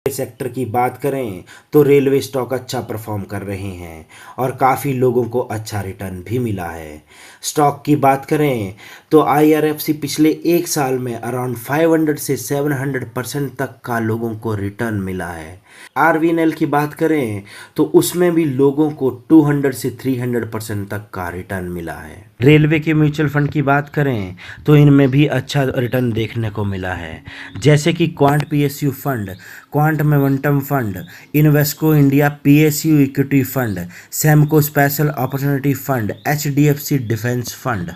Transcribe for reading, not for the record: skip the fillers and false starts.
Sector की बात करें तो रेलवे स्टॉक अच्छा परफॉर्म कर रहे हैं और काफ़ी लोगों को अच्छा रिटर्न भी मिला है। स्टॉक की बात करें तो आईआरएफसी पिछले एक साल में अराउंड 500 से 700% तक का लोगों को रिटर्न मिला है। आरवीएनएल की बात करें तो उसमें भी लोगों को 200 से 300% तक का रिटर्न मिला है। रेलवे के म्यूचुअल फंड की बात करें तो इनमें भी अच्छा रिटर्न देखने को मिला है, जैसे कि quant PSU fund, quant momentum fund, Invesco India PSU equity fund, Samco special opportunity fund, HDFC defence fund.